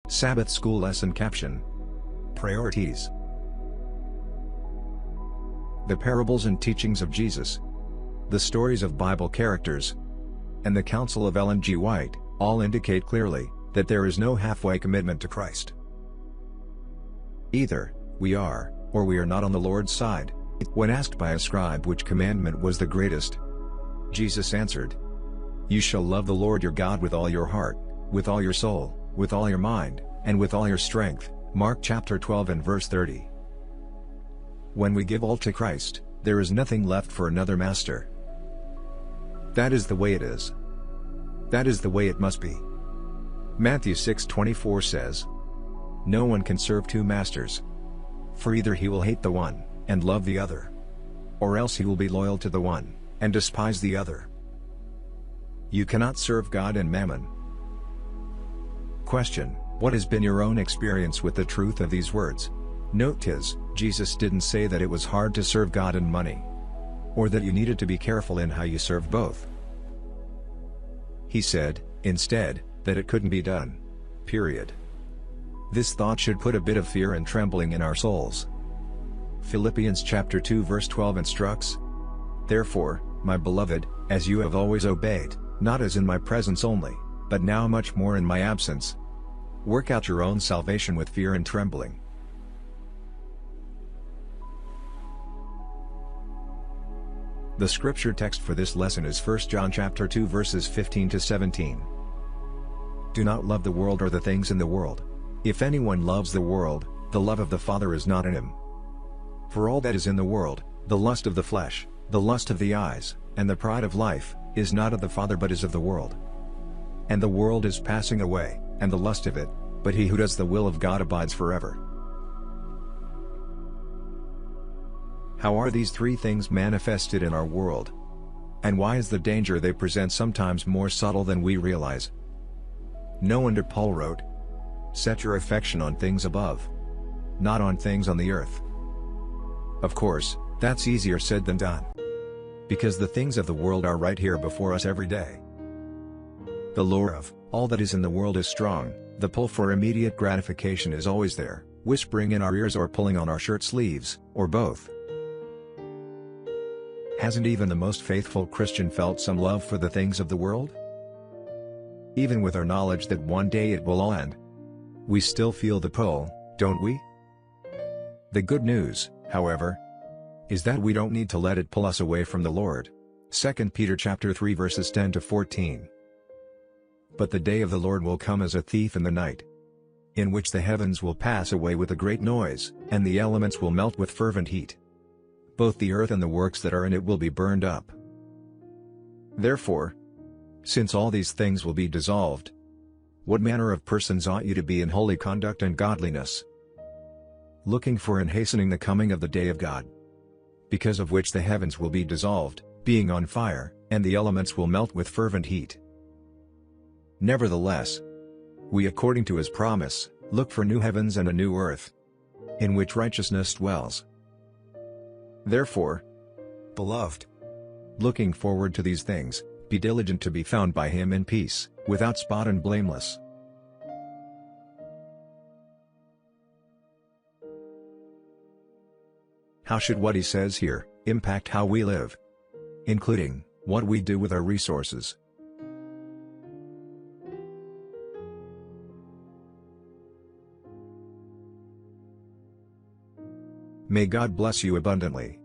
Sabbath School Lesson Caption. Priorities. The parables and teachings of Jesus, the stories of Bible characters, and the counsel of Ellen G. White, all indicate clearly that there is no halfway commitment to Christ. Either we are, or we are not on the Lord's side. When asked by a scribe which commandment was the greatest, Jesus answered, "You shall love the Lord your God with all your heart, with all your soul, with all your mind, and with all your strength." Mark chapter 12 and verse 30. When we give all to Christ, there is nothing left for another master. That is the way it is. That is the way it must be. Matthew 6:24 says, "No one can serve two masters. For either he will hate the one, and love the other. Or else he will be loyal to the one, and despise the other." You cannot serve God and mammon. Question: what has been your own experience with the truth of these words? Note Jesus didn't say that it was hard to serve God and money, or that you needed to be careful in how you serve both. He said, instead, that it couldn't be done. Period. This thought should put a bit of fear and trembling in our souls. Philippians chapter 2 verse 12 instructs, "Therefore, my beloved, as you have always obeyed, not as in my presence only, but now much more in my absence, work out your own salvation with fear and trembling." The scripture text for this lesson is 1 John chapter 2 verses 15 to 17. Do not love the world or the things in the world. If anyone loves the world, the love of the Father is not in him. For all that is in the world, the lust of the flesh, the lust of the eyes, and the pride of life, is not of the Father but is of the world. And the world is passing away, and the lust of it, but he who does the will of God abides forever. How are these three things manifested in our world? And why is the danger they present sometimes more subtle than we realize? No wonder Paul wrote, "Set your affection on things above, not on things on the earth." Of course, that's easier said than done. Because the things of the world are right here before us every day. The lure of all that is in the world is strong, the pull for immediate gratification is always there, whispering in our ears or pulling on our shirt sleeves, or both. Hasn't even the most faithful Christian felt some love for the things of the world? Even with our knowledge that one day it will all end, we still feel the pull, don't we? The good news, however, is that we don't need to let it pull us away from the Lord. 2 Peter chapter 3 verses 10 to 14. But the day of the Lord will come as a thief in the night, in which the heavens will pass away with a great noise, and the elements will melt with fervent heat. Both the earth and the works that are in it will be burned up. Therefore, since all these things will be dissolved, what manner of persons ought you to be in holy conduct and godliness, looking for and hastening the coming of the day of God, because of which the heavens will be dissolved, being on fire, and the elements will melt with fervent heat. Nevertheless, we according to his promise, look for new heavens and a new earth, in which righteousness dwells. Therefore, beloved, looking forward to these things, be diligent to be found by him in peace, without spot and blameless. How should what he says here impact how we live, including what we do with our resources? May God bless you abundantly.